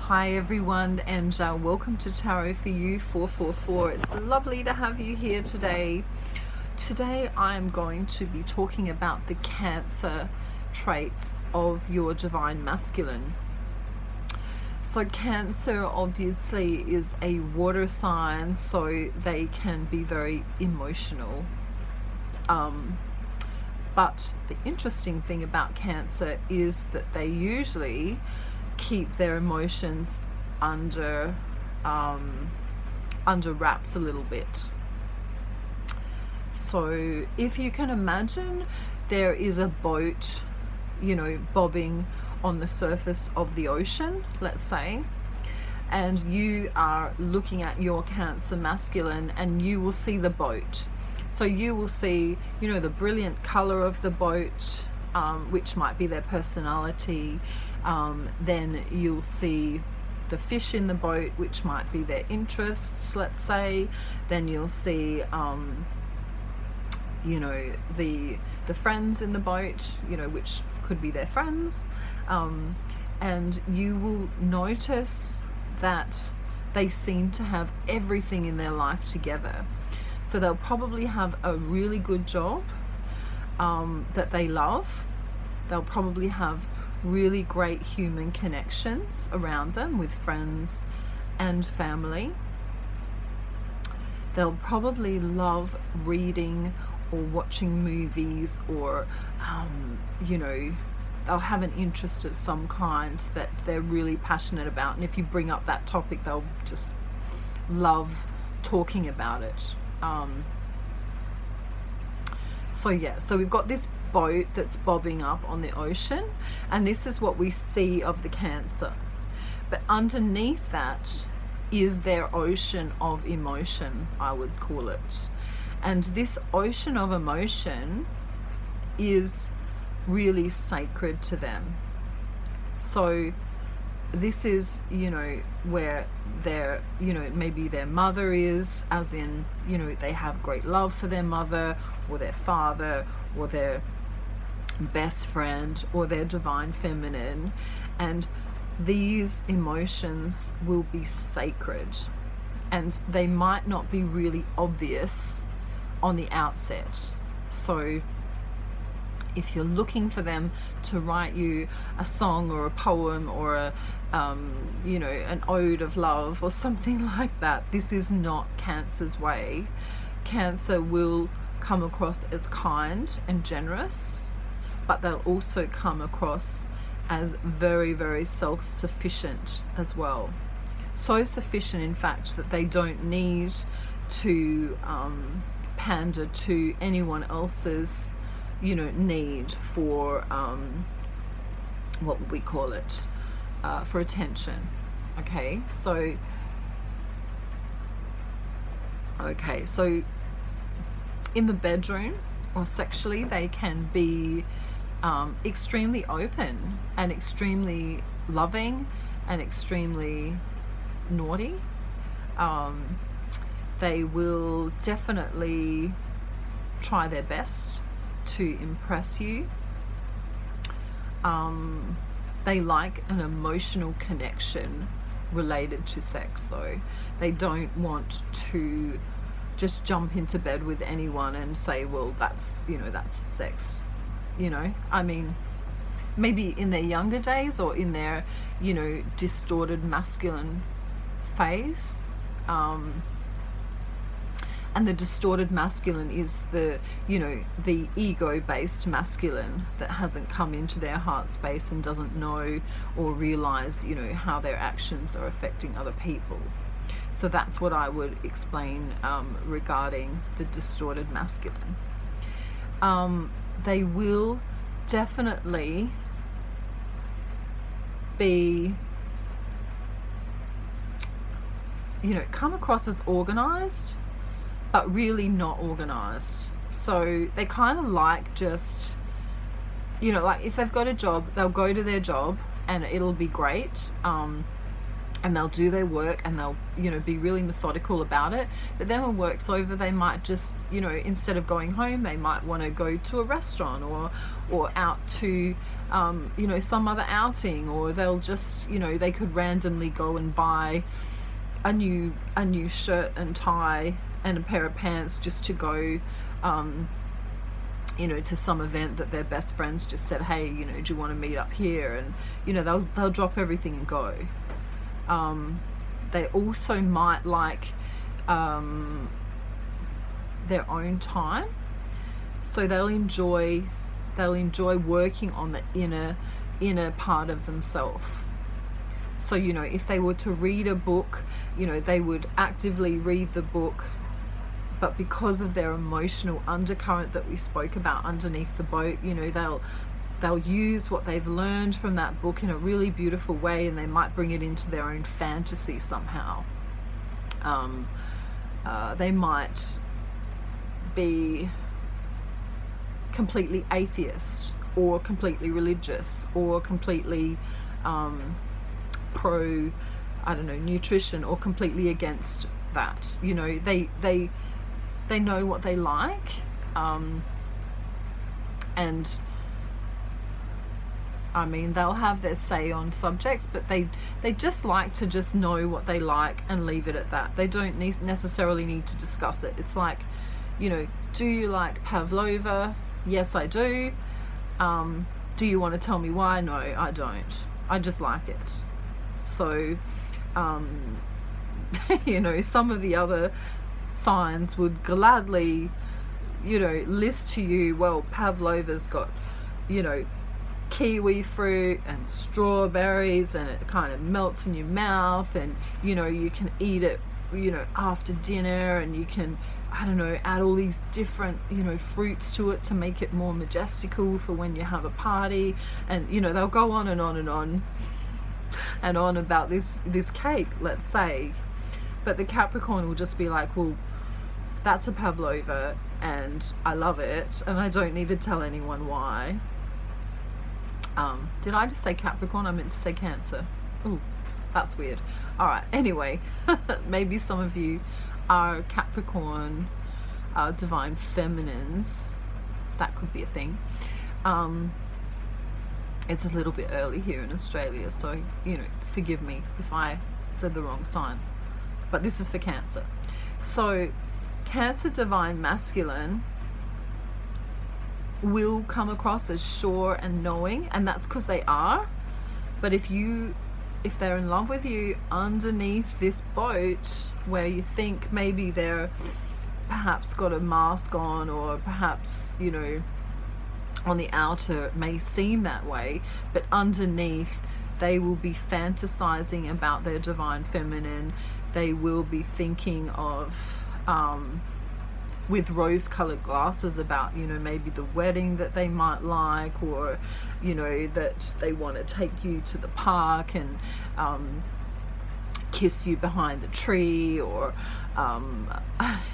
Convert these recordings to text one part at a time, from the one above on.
Hi everyone, and welcome to Tarot for You 444. It's lovely to have you here today. Today I'm going to be talking about the Cancer traits of your divine masculine. So Cancer obviously is a water sign, so they can be very emotional. But the interesting thing about Cancer is that they usually keep their emotions under wraps a little bit. So if you can imagine, there is a boat, bobbing on the surface of the ocean, let's say, and you are looking at your Cancer masculine, and you will see the boat. So you will see, the brilliant color of the boat, which might be their personality. Then you'll see the fish in the boat, which might be their interests, let's say. Then you'll see, the friends in the boat, which could be their friends. And you will notice that they seem to have everything in their life together. So they'll probably have a really good job that they love. They'll probably have really great human connections around them with friends and family. They'll probably love reading or watching movies, or they'll have an interest of some kind that they're really passionate about, and if you bring up that topic, they'll just love talking about it. So we've got this boat that's bobbing up on the ocean, and this is what we see of the Cancer. But underneath that is their ocean of emotion, I would call it. And this ocean of emotion is really sacred to them. So this is, where their, maybe their mother is, as in, they have great love for their mother or their father or their best friend or their divine feminine, and these emotions will be sacred, and they might not be really obvious on the outset. So if you're looking for them to write you a song or a poem or an ode of love or something like that, this is not Cancer's way. Cancer will come across as kind and generous, but they'll also come across as very, very self-sufficient as well. So sufficient, in fact, that they don't need to pander to anyone else's need for what would we call it, for attention. Okay, so in the bedroom or sexually, they can be extremely open and extremely loving and extremely naughty. They will definitely try their best to impress you. They like an emotional connection related to sex, though. They don't want to just jump into bed with anyone and say, well, that's sex. I mean, maybe in their younger days or in their, distorted masculine phase. And the distorted masculine is the ego-based masculine that hasn't come into their heart space and doesn't know or realize, how their actions are affecting other people. So that's what I would explain regarding the distorted masculine. They will definitely be, come across as organized, but really not organized. So they kind of like just, like if they've got a job, they'll go to their job and it'll be great. And they'll do their work and they'll, be really methodical about it. But then when work's over, they might just, instead of going home, they might want to go to a restaurant or out to you know, some other outing, or they'll just, you know, they could randomly go and buy a new shirt and tie and a pair of pants just to go, you know, to some event that their best friends just said, hey, you know, do you want to meet up here? And, you know, they'll drop everything and go. They also might like their own time, so they'll enjoy working on the inner part of themselves. So, you know, if they were to read a book, you know, they would actively read the book, but because of their emotional undercurrent that we spoke about underneath the boat, you know, they'll use what they've learned from that book in a really beautiful way, and they might bring it into their own fantasy somehow. They might be completely atheist, or completely religious, or completely pro, I don't know, nutrition, or completely against that. You know, they know what they like, and I mean, they'll have their say on subjects, but they just like to just know what they like and leave it at that. They don't necessarily need to discuss it. It's like, you know, do you like pavlova? Yes, I do. Do you want to tell me why? No, I don't. I just like it. So, you know, some of the other signs would gladly, you know, list to you, well, pavlova's got, you know, kiwi fruit and strawberries, and it kind of melts in your mouth, and, you know, you can eat it, you know, after dinner, and you can, I don't know, add all these different, you know, fruits to it to make it more majestical for when you have a party. And, you know, they'll go on and on and on and on about this cake, let's say. But the Capricorn will just be like, well, that's a pavlova and I love it, and I don't need to tell anyone why. Did I just say Capricorn? I meant to say Cancer. Ooh, that's weird. All right, anyway, maybe some of you are Capricorn divine feminines. That could be a thing. It's a little bit early here in Australia, so, you know, forgive me if I said the wrong sign, but this is for Cancer. So Cancer divine masculine will come across as sure and knowing, and that's because they are. But if they're in love with you underneath this boat, where you think maybe they're perhaps got a mask on, or perhaps, you know, on the outer it may seem that way, but underneath they will be fantasizing about their divine feminine. They will be thinking of with rose-colored glasses about, you know, maybe the wedding that they might like, or, you know, that they want to take you to the park and kiss you behind the tree, or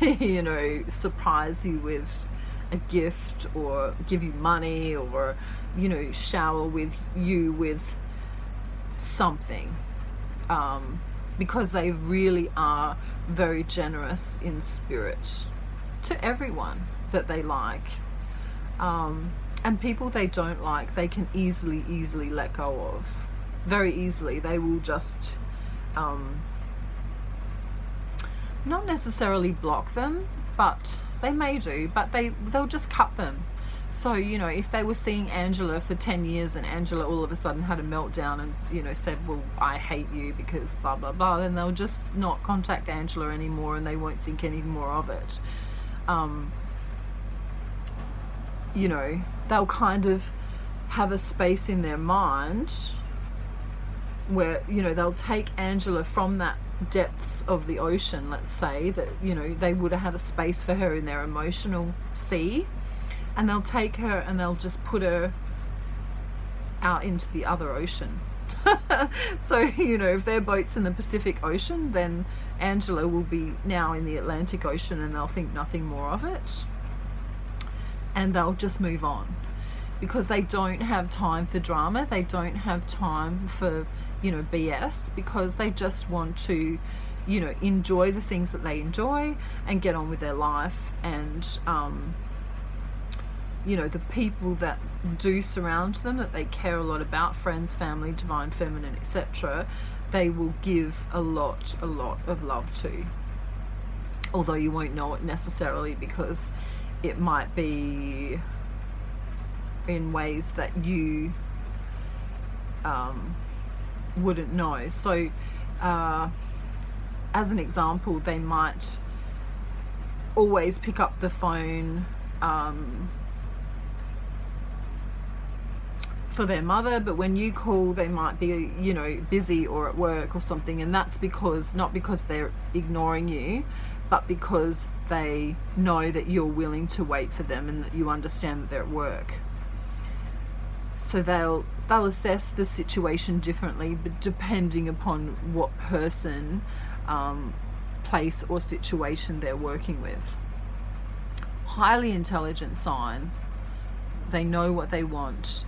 you know, surprise you with a gift, or give you money, or, you know, shower with you with something, because they really are very generous in spirit to everyone that they like, and people they don't like, they can easily let go of, very easily. They will just not necessarily block them, but they may do, but they'll just cut them. So, you know, if they were seeing Angela for 10 years and Angela all of a sudden had a meltdown and, you know, said, well, I hate you because blah blah blah, then they'll just not contact Angela anymore, and they won't think any more of it. You know, they'll kind of have a space in their mind where, you know, they'll take Angela from that depths of the ocean, let's say, that, you know, they would have had a space for her in their emotional sea, and they'll take her and they'll just put her out into the other ocean. So, you know, if their boat's in the Pacific Ocean, then Angela will be now in the Atlantic Ocean, and they'll think nothing more of it, and they'll just move on, because they don't have time for drama. They don't have time for, you know, BS, because they just want to, you know, enjoy the things that they enjoy and get on with their life, and you know, the people that do surround them, that they care a lot about, friends, family, divine feminine, etc., they will give a lot of love to. Although you won't know it necessarily, because it might be in ways that you wouldn't know. So as an example, they might always pick up the phone for their mother, but when you call, they might be, you know, busy or at work or something, and that's because, not because they're ignoring you, but because they know that you're willing to wait for them and that you understand that they're at work. So they'll assess the situation differently, but depending upon what person, place or situation they're working with. Highly intelligent sign. They know what they want.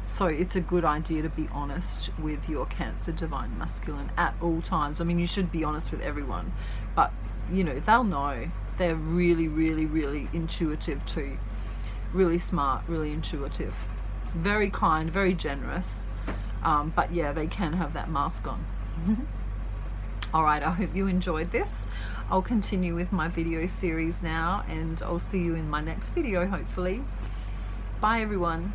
So it's a good idea to be honest with your Cancer Divine Masculine at all times. I mean, you should be honest with everyone, but you know, they'll know. They're really, really, really intuitive too. Really smart, really intuitive. Very kind, very generous. But yeah, they can have that mask on. All right, I hope you enjoyed this. I'll continue with my video series now, and I'll see you in my next video, hopefully. Bye, everyone.